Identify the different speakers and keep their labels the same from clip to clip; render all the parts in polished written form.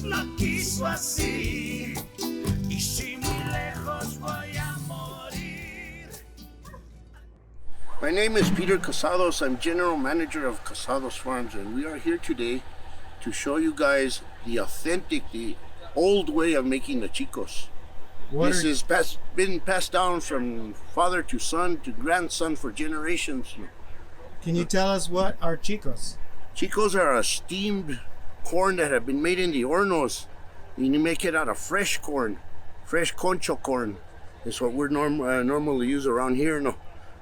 Speaker 1: Dios lo quiso así. Y si muy lejos voy a morir.
Speaker 2: My name is Peter Casados. I'm General Manager of Casados Farms, and we are here today to show you guys the authentic, the old way of making the Chicos. This has been passed down from father to son to grandson for generations.
Speaker 3: Can you tell us what are Chicos?
Speaker 2: Chicos are a steamed corn that have been made in the Ornos. And you make it out of fresh corn, fresh concho corn. It's what we're normally use around here. No,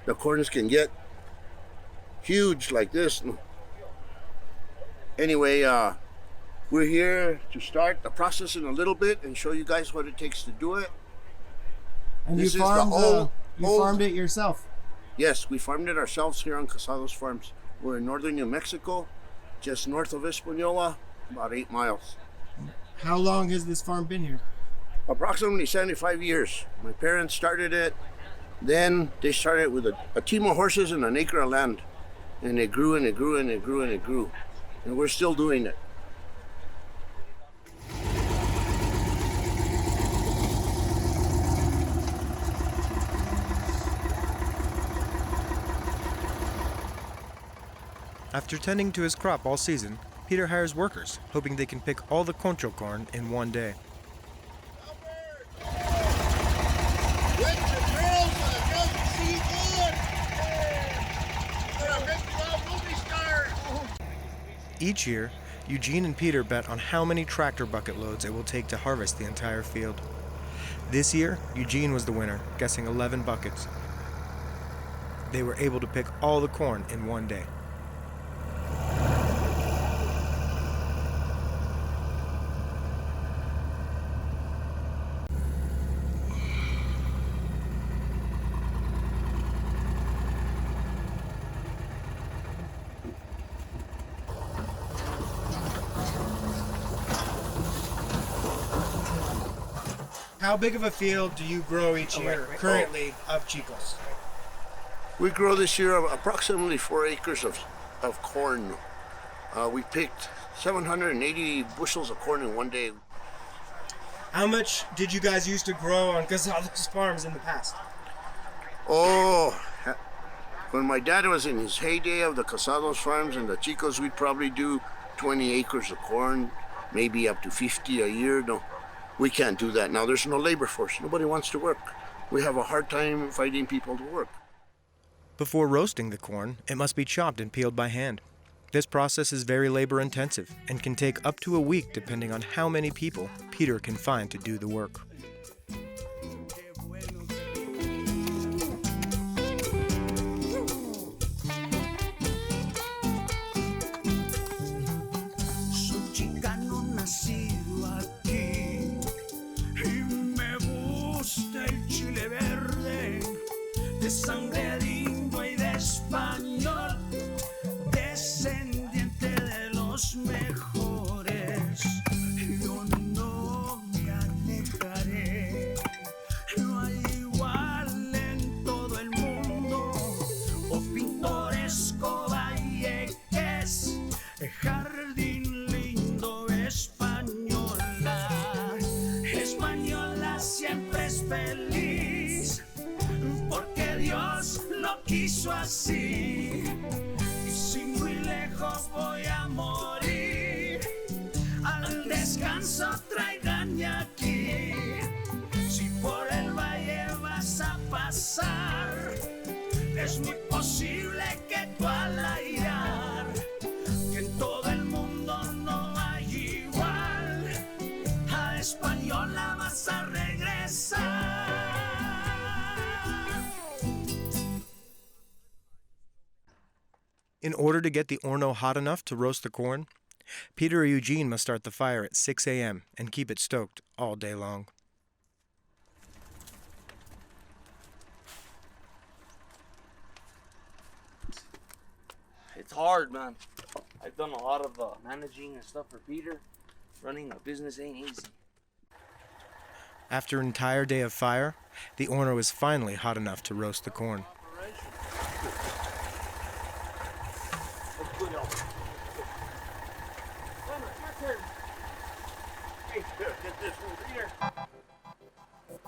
Speaker 2: the corns can get huge like this. No. Anyway, we're here to start the process in a little bit and show you guys what it takes to do it.
Speaker 3: And
Speaker 2: This
Speaker 3: you
Speaker 2: is
Speaker 3: farmed,
Speaker 2: the
Speaker 3: farmed it yourself?
Speaker 2: Yes, we farmed it ourselves here on Casados Farms. We're in northern New Mexico, just north of Española, about 8 miles.
Speaker 3: How long has this farm been here?
Speaker 2: Approximately 75 years. My parents started it. Then they started with a team of horses and an acre of land. And it grew and it grew and it grew and it grew. And we're still doing it.
Speaker 4: After tending to his crop all season, Peter hires workers, hoping they can pick all the concho corn in one day. Each year, Eugene and Peter bet on how many tractor bucket loads it will take to harvest the entire field. This year, Eugene was the winner, guessing 11 buckets. They were able to pick all the corn in one day.
Speaker 3: How big of a field do you grow each year currently of Chicos?
Speaker 2: We grow this year approximately 4 acres of corn. We picked 780 bushels of corn in one day.
Speaker 3: How much did you guys used to grow on Casados Farms in the past?
Speaker 2: Oh, when my dad was in his heyday of the Casados Farms and the Chicos, we'd probably do 20 acres of corn, maybe up to 50 a year. No, we can't do that now. There's no labor force. Nobody wants to work. We have a hard time finding people to work.
Speaker 4: Before roasting the corn, it must be chopped and peeled by hand. This process is very labor intensive and can take up to a week depending on how many people Peter can find to do the work.
Speaker 1: Sangre de indio y de español, descendiente de los mejores. Yo no me alejaré, no hay igual en todo el mundo. Oh pintoresco valle que es, jardín lindo española. Española siempre es feliz, porque Dios lo quiso así. Y si muy lejos voy a morir, al descanso tráiganme aquí. Si por el valle vas a pasar, es muy posible que tú al airar, que en todo el mundo no hay igual, a Española vas a regresar.
Speaker 4: In order to get the Orno hot enough to roast the corn, Peter or Eugene must start the fire at 6 a.m. and keep it stoked all day long.
Speaker 5: It's hard, man. I've done a lot of managing and stuff for Peter. Running a business ain't easy.
Speaker 4: After an entire day of fire, the Orno is finally hot enough to roast the corn.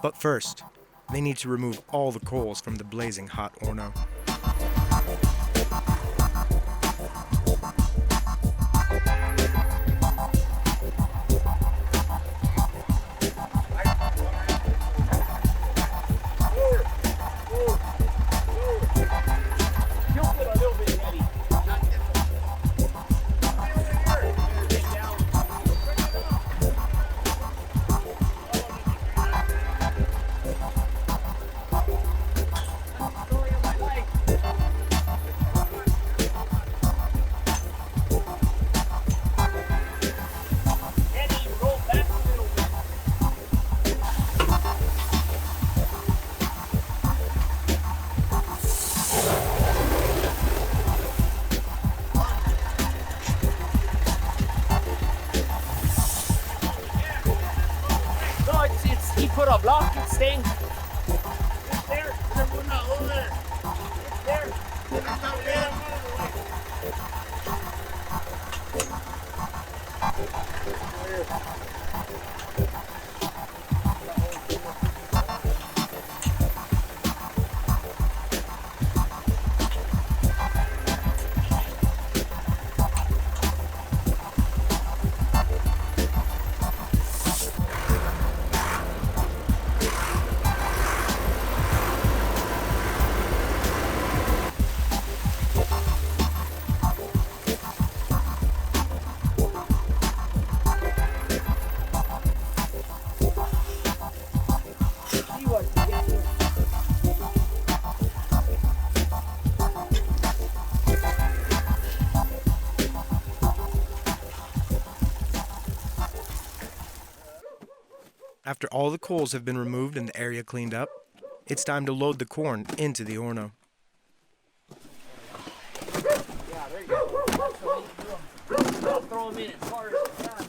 Speaker 4: But first, they need to remove all the coals from the blazing hot Orno.
Speaker 5: Put a block, it's staying. It's there.
Speaker 2: Over there.
Speaker 5: It's there.
Speaker 2: It's out there.
Speaker 4: After all the coals have been removed and the area cleaned up, it's time to load the corn into the Orno.
Speaker 5: Yeah, there you go. That's what you do them. I'll throw them in as far as you can.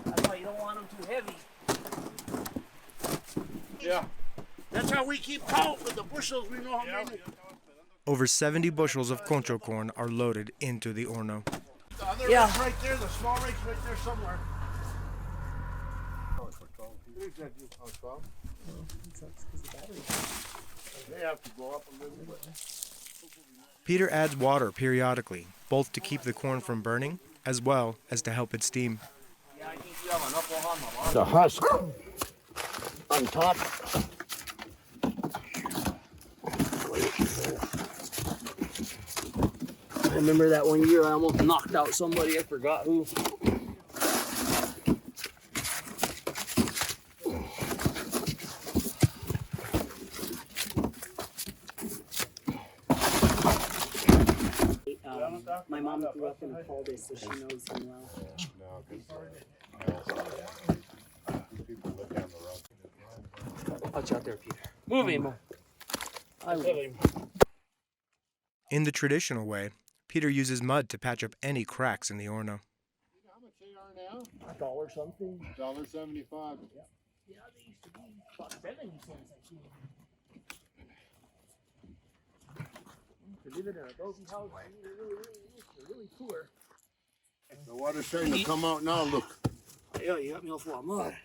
Speaker 5: That's why you don't want them too heavy.
Speaker 2: Yeah. That's how we keep count with the bushels. We know how many.
Speaker 4: Over 70 bushels of concho corn are loaded into the Orno.
Speaker 2: The other rake's right there. The small rake's right there somewhere. They have to go up a little bit.
Speaker 4: Peter adds water periodically, both to keep the corn from burning, as well as to help it steam.
Speaker 5: Yeah, I think you have enough on
Speaker 2: The husk on top.
Speaker 5: I remember that one year I almost knocked out somebody, I forgot who. My mom grew up in a fall day, so she knows him well. Watch out there, Peter. Move him. I will.
Speaker 4: In the traditional way, Peter uses mud to patch up any cracks in the Orno.
Speaker 2: How much they are now?
Speaker 5: $1 something.
Speaker 2: $1.75.
Speaker 5: Yeah, they used to be about 70 cents, I think. To live in an adobe house, they're really poor.
Speaker 2: The water's starting to come out now. Look.
Speaker 5: Yeah, you got me all full of mud.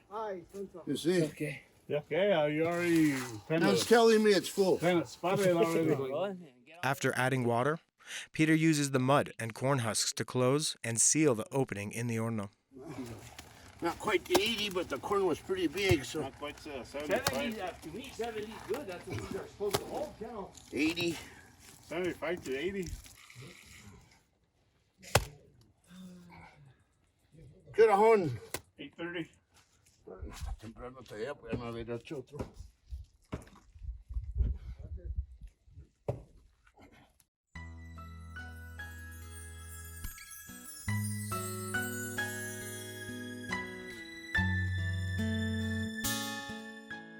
Speaker 2: You see?
Speaker 5: Okay.
Speaker 6: Yeah, you already
Speaker 2: That's telling me it's full.
Speaker 6: kind of spotted already.
Speaker 4: After adding water, Peter uses the mud and corn husks to close and seal the opening in the Orno.
Speaker 2: Not quite the 80, but the corn was pretty big, so.
Speaker 6: Not quite
Speaker 5: 70, to me, 70 is good. That's what these are supposed to hold. Count.
Speaker 2: 80.
Speaker 6: 75 to 80.
Speaker 2: Cajón.
Speaker 6: 830.
Speaker 2: Temprano te allá, pues ya no haber hecho otro.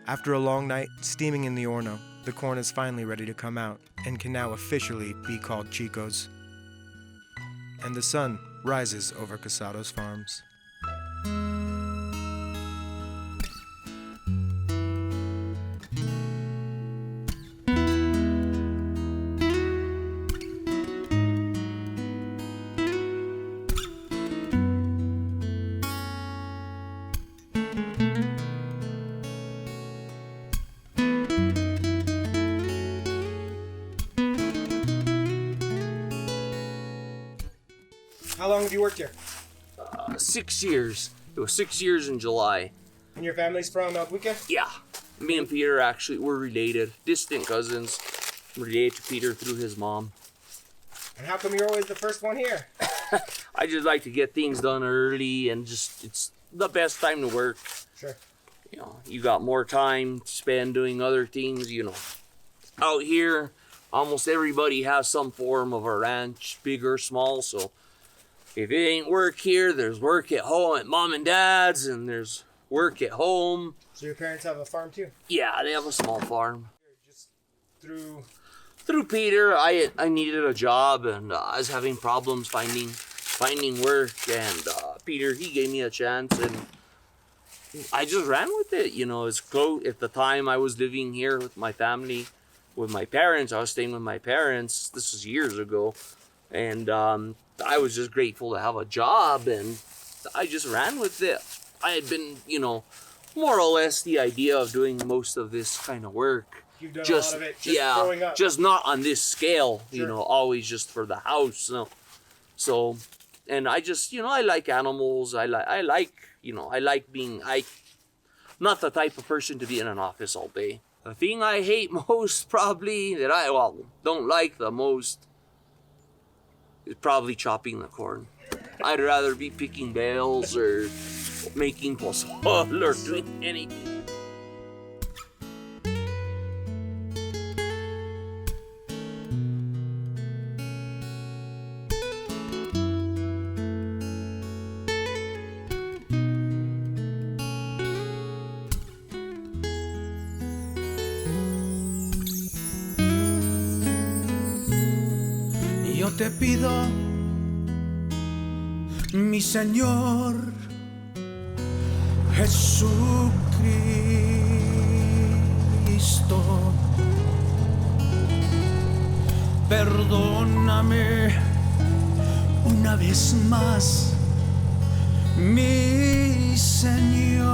Speaker 4: After a long night steaming in the Orno, the corn is finally ready to come out and can now officially be called Chicos. And the sun rises over Casados Farms.
Speaker 3: have you worked here?
Speaker 5: 6 years. It was 6 years in July.
Speaker 3: And your family's from El Buque?
Speaker 5: Yeah. Me and Peter actually were related. Distant cousins. Related to Peter through his mom.
Speaker 3: And how come you're always the first one here?
Speaker 5: I just like to get things done early and just, it's the best time to work.
Speaker 3: Sure.
Speaker 5: You know, you got more time to spend doing other things, you know. Out here, almost everybody has some form of a ranch, big or small, so if it ain't work here, there's work at home at mom and dad's, and there's work at home.
Speaker 3: So your parents have a farm too?
Speaker 5: Yeah, they have a small farm.
Speaker 3: Just through
Speaker 5: Peter, I needed a job, and I was having problems finding work, and Peter, he gave me a chance, and I just ran with it. You know, it's close. At the time I was living here with my family, with my parents, I was staying with my parents. This was years ago, and I was just grateful to have a job, and I just ran with it. I had been, you know, more or less the idea of doing most of this kind of work.
Speaker 3: You've done a lot of it just growing up.
Speaker 5: Just not on this scale,
Speaker 3: Sure.
Speaker 5: you know, always just for the house. So, and I just, you know, I like animals. I like, you know, I like being, not the type of person to be in an office all day. The thing I hate most probably, that I, don't like the most, is probably chopping the corn. I'd rather be picking bales or making pozole or doing anything.
Speaker 1: Yo te pido, mi Señor Jesucristo, perdóname una vez más, mi Señor.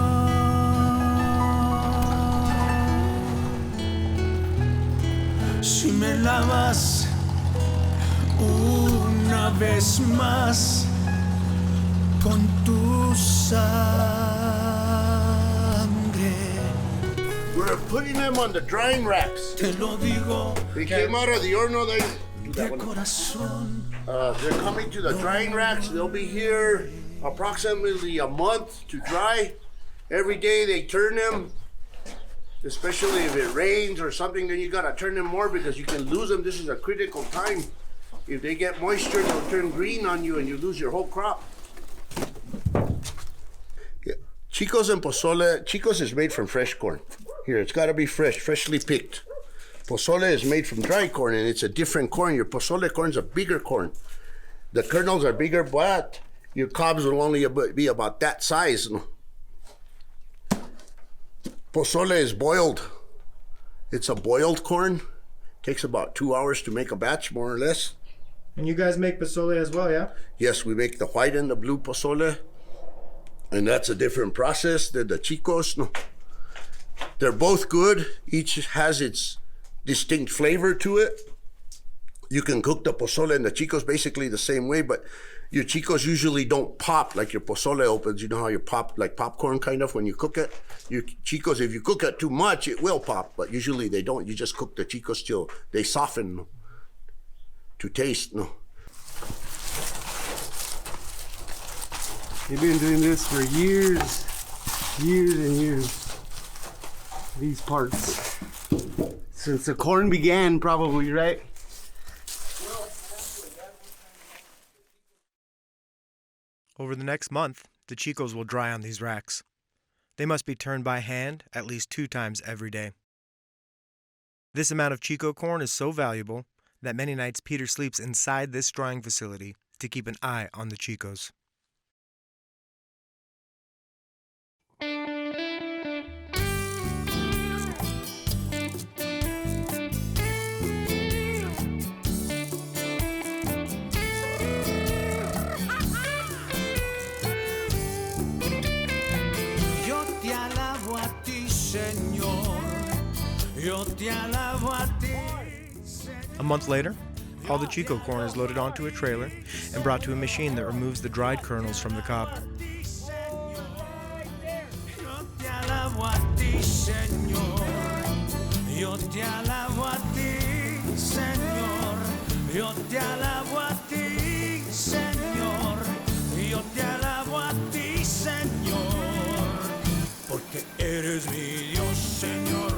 Speaker 1: Si me lavas una vez más con tu sangre,
Speaker 2: We're putting them on the drying racks.
Speaker 1: te lo digo
Speaker 2: They came out of the Orno.
Speaker 1: de corazón.
Speaker 2: They're coming to the drying racks. They'll be here approximately a month to dry. Every day they turn them, especially if it rains or something, then you gotta turn them more because you can lose them. This is a critical time. If they get moisture, they'll turn green on you and you lose your whole crop. Yeah. Chicos and pozole. Chicos is made from fresh corn. Here, it's gotta be fresh, freshly picked. Pozole is made from dry corn, and it's a different corn. Your pozole corn's a bigger corn. The kernels are bigger, but your cobs will only be about that size. Pozole is boiled. It's a boiled corn. Takes about 2 hours to make a batch, more or less.
Speaker 3: And you guys make pozole as well, yeah?
Speaker 2: Yes, we make the white and the blue pozole, and that's a different process than the Chicos. No. They're both good. Each has its distinct flavor to it. You can cook the pozole and the Chicos basically the same way, but your Chicos usually don't pop like your pozole opens. You know how you pop like popcorn kind of when you cook it? Your Chicos, if you cook it too much, it will pop, but usually they don't. You just cook the Chicos till they soften to taste. No.
Speaker 7: You've been doing this for years and years. These parts. Since the corn began, probably, right?
Speaker 4: Over the next month, the Chicos will dry on these racks. They must be turned by hand at least 2 times every day. This amount of Chico corn is so valuable that many nights Peter sleeps inside this drying facility to keep an eye on the Chicos.
Speaker 1: Yo te alabo a ti, Señor. Yo te alabo a ti.
Speaker 4: A month later, All the Chico corn is loaded onto a trailer and brought to a machine that removes the dried kernels from the cob.
Speaker 1: Yo te alabo a ti, Señor. Yo te alabo a ti, Señor. Yo te alabo a ti, Señor. Porque eres mi Dios, Señor.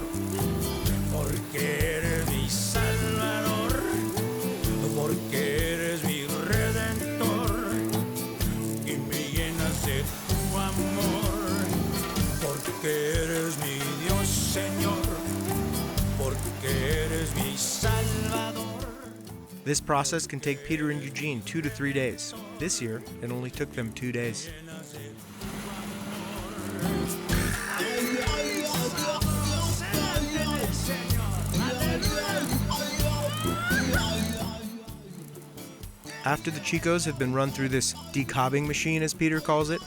Speaker 1: Porque eres mi Salvador. Porque eres mi Redentor. Y me llenas de tu amor. Porque eres mi Dios, Señor. Porque eres mi Salvador.
Speaker 4: This process can take Peter and Eugene 2 to 3 days. This year, it only took them 2 days. After the Chicos have been run through this decobbing machine, as Peter calls it,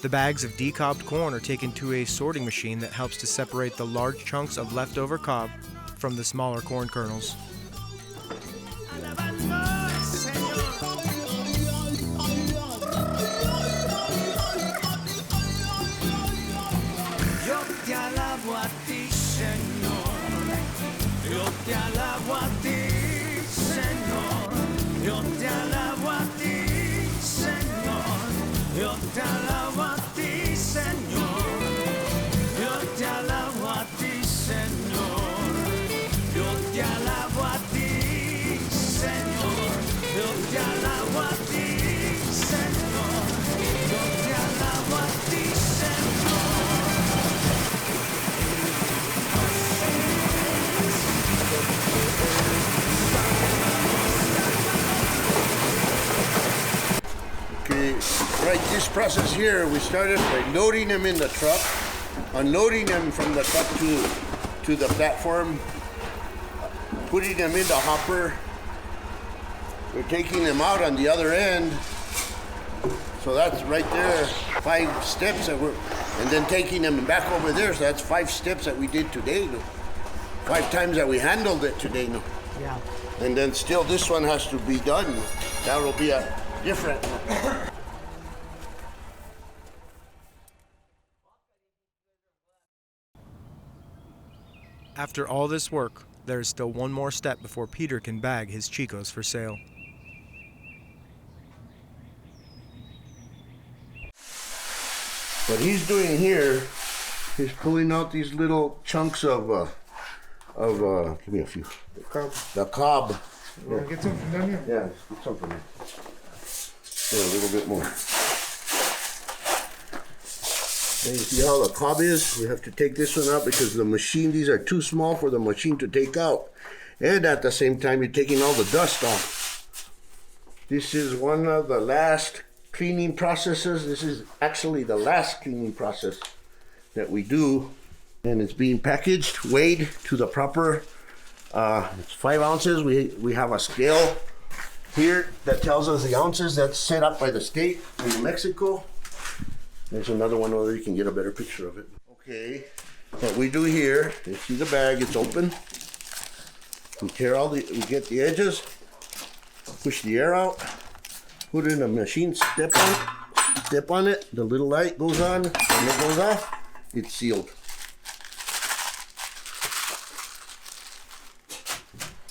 Speaker 4: the bags of decobbed corn are taken to a sorting machine that helps to separate the large chunks of leftover cob from the smaller corn kernels.
Speaker 1: Yo te alabo a ti, Señor. Yo te alabo a ti, Señor. Yo te alabo a ti, Señor. Yo te alabo a ti, Señor. Yo te alabo a ti, Señor. Yo te alabo a ti, Señor. Yo te alabo a ti, Señor. Yo te alabo a ti, Señor.
Speaker 2: Okay, right, this process here, we started by loading them in the truck, unloading them from the truck to the platform, putting them in the hopper. We're taking them out on the other end. So that's right there, 5 steps that and then taking them back over there. So that's 5 steps that we did today. 5 times that we handled it today.
Speaker 7: Yeah.
Speaker 2: And then still this one has to be done. That will be a different.
Speaker 4: After all this work, there is still one more step before Peter can bag his Chicos for sale.
Speaker 2: What he's doing here, he's pulling out these little chunks of give me a few. The cob.
Speaker 3: You want to get some from down here?
Speaker 2: Yeah, get some from here. Yeah, a little bit more. And you see how the cob is? We have to take this one out because the machine, these are too small for the machine to take out. And at the same time, you're taking all the dust off. This is one of the last cleaning processes. This is actually the last cleaning process that we do. And it's being packaged, weighed to the proper, it's 5 ounces. We have a scale here that tells us the ounces that's set up by the state in New Mexico. There's another one over there, you can get a better picture of it. Okay, what we do here, you see the bag, it's open. We get the edges, push the air out, put it in a machine, step on it, the little light goes on, and it goes off, it's sealed.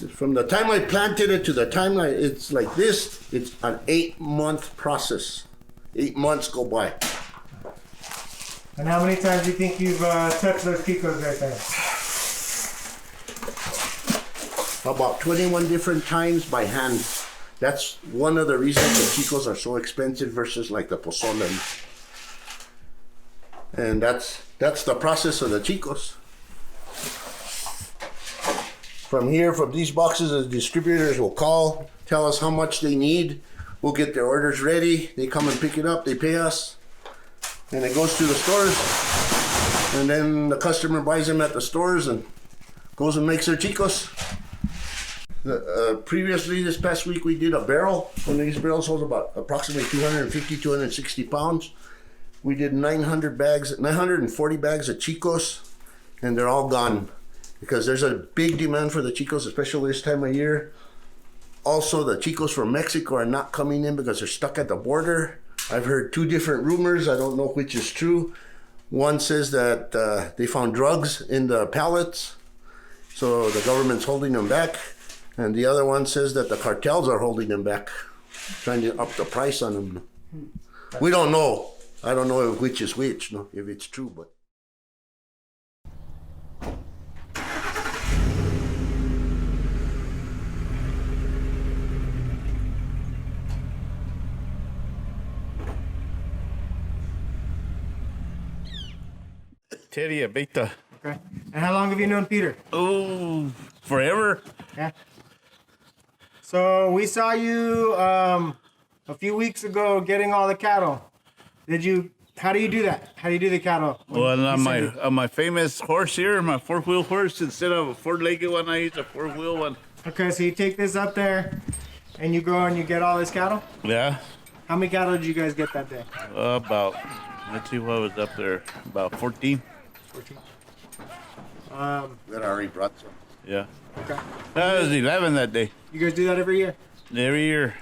Speaker 2: From the time I planted it to the time it's like this, it's an 8-month process. 8 months go by.
Speaker 3: And how many times do you think you've touched those Chicos right there?
Speaker 2: About 21 different times by hand. That's one of the reasons the Chicos are so expensive versus like the pozole. And that's the process of the Chicos. From here, from these boxes, the distributors will call, tell us how much they need. We'll get their orders ready. They come and pick it up, they pay us. And it goes to the stores. And then the customer buys them at the stores and goes and makes their Chicos. Previously, this past week, we did a barrel. One of these barrels holds about approximately 250, 260 pounds. We did 940 bags of Chicos, and they're all gone. Because there's a big demand for the Chicos, especially this time of year. Also, the Chicos from Mexico are not coming in because they're stuck at the border. I've heard 2 different rumors. I don't know which is true. One says that they found drugs in the pallets, so the government's holding them back. And the other one says that the cartels are holding them back, trying to up the price on them. We don't know. I don't know which is which, no, if it's true, but.
Speaker 6: Teddy, Beta.
Speaker 3: Okay. And how long have you known Peter?
Speaker 6: Oh, forever.
Speaker 3: Yeah. So we saw you a few weeks ago getting all the cattle. How do you do that? How do you do the cattle?
Speaker 6: Well, on my famous horse here, my 4-wheel horse, instead of a 4-legged one, I use a 4-wheel one.
Speaker 3: Okay, so you take this up there and you go and you get all this cattle?
Speaker 6: Yeah.
Speaker 3: How many cattle did you guys get that day?
Speaker 6: About, let's see what was up there, about 14.
Speaker 3: 14.
Speaker 2: That already brought some.
Speaker 6: Yeah.
Speaker 3: Okay.
Speaker 6: That was 11 that day.
Speaker 3: You guys do that every year?
Speaker 6: Every year.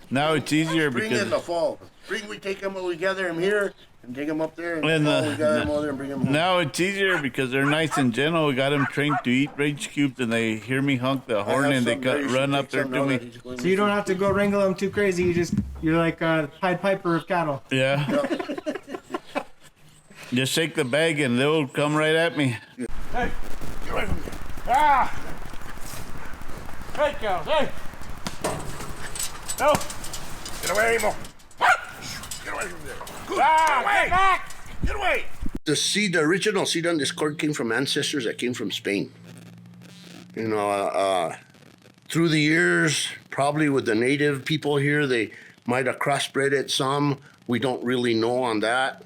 Speaker 6: Now it's easier
Speaker 2: Spring
Speaker 6: because
Speaker 2: in the fall. Spring we take them and we gather them here and take them up there. And
Speaker 6: And,
Speaker 2: fall, we gather them over there and bring them home.
Speaker 6: now it's easier because they're nice and gentle. We got them trained to eat range cubes, and they hear me honk the
Speaker 2: I
Speaker 6: horn
Speaker 2: have
Speaker 6: and they
Speaker 2: some there. You should
Speaker 6: run
Speaker 2: take
Speaker 6: up there
Speaker 2: some
Speaker 6: to
Speaker 2: now
Speaker 6: me.
Speaker 2: that he's going
Speaker 3: So you don't have to go wrangle them too crazy. You're like a Pied Piper of cattle.
Speaker 6: Yeah. Just shake the bag and they'll come right at me.
Speaker 8: Hey, get away from me. Ah! Hey, cows, hey! No! Get away, Emo! Get away from there! Ah, get back! Get away!
Speaker 2: The original seed on this corn came from ancestors that came from Spain. You know, through the years, probably with the native people here, they might have crossbred it some. We don't really know on that.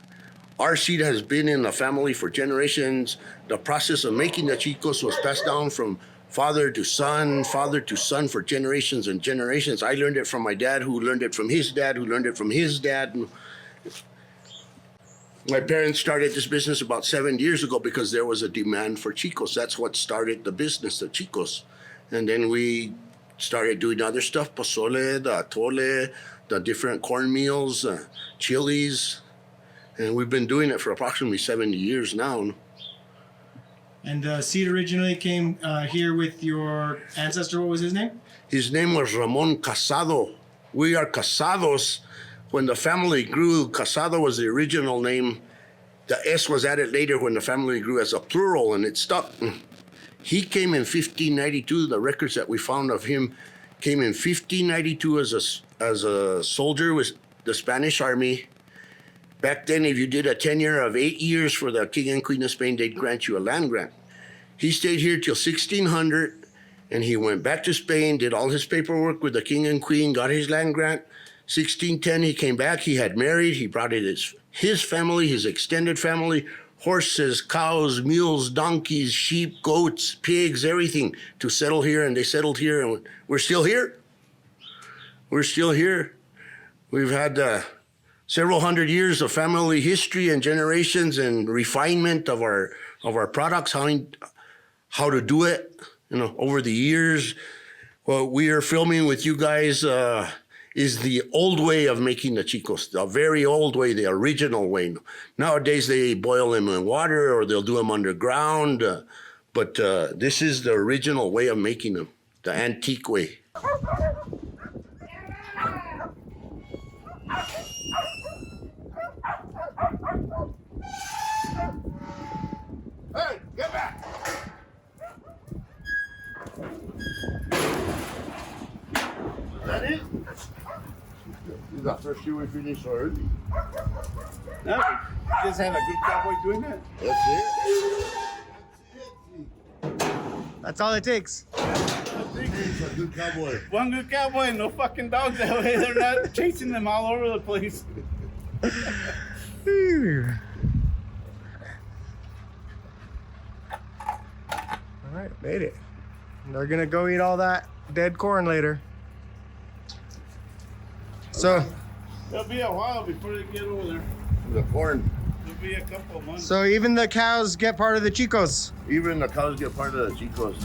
Speaker 2: Our seed has been in the family for generations. The process of making the Chicos was passed down from father to son for generations and generations. I learned it from my dad, who learned it from his dad, who learned it from his dad. My parents started this business about 7 years ago because there was a demand for Chicos. That's what started the business, the Chicos. And then we started doing other stuff, pozole, the atole, the different cornmeals, chilies. And we've been doing it for approximately 70 years now.
Speaker 3: And the seed originally came here with your ancestor. What was his name?
Speaker 2: His name was Ramon Casado. We are Casados. When the family grew, Casado was the original name. The S was added later when the family grew as a plural, and it stuck. He came in 1592. The records that we found of him came in 1592 as a soldier with the Spanish army. Back then, if you did a tenure of 8 years for the King and Queen of Spain, they'd grant you a land grant. He stayed here till 1600, and he went back to Spain, did all his paperwork with the King and Queen, got his land grant. 1610, he came back, he had married, he brought in his family, his extended family, horses, cows, mules, donkeys, sheep, goats, pigs, everything to settle here, and they settled here, and we're still here. We're still here. We've had several hundred years of family history and generations and refinement of our products, how to do it, over the years. What we are filming with you guys is the old way of making the Chicos, the very old way, the original way. Nowadays they boil them in water or they'll do them underground, but this is the original way of making them, the antique way.
Speaker 8: Hey, get back!
Speaker 2: Is that it? This is the first year we finished so early.
Speaker 6: No, you just had a good cowboy doing that.
Speaker 2: That's it.
Speaker 3: That's all it takes.
Speaker 2: He's a good cowboy.
Speaker 6: One good cowboy and no fucking dogs that way. They're not chasing them all over the place.
Speaker 3: All right, made it. They're gonna go eat all that dead corn later. So,
Speaker 6: It'll be a while before they get over there.
Speaker 2: The corn.
Speaker 6: It'll be a couple of months.
Speaker 3: so even the cows get part of the Chicos.
Speaker 2: Even the cows get part of the Chicos.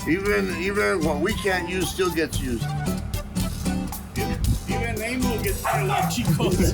Speaker 2: Even what we can't use still gets used.
Speaker 6: Even Nemo gets killed like Chicos.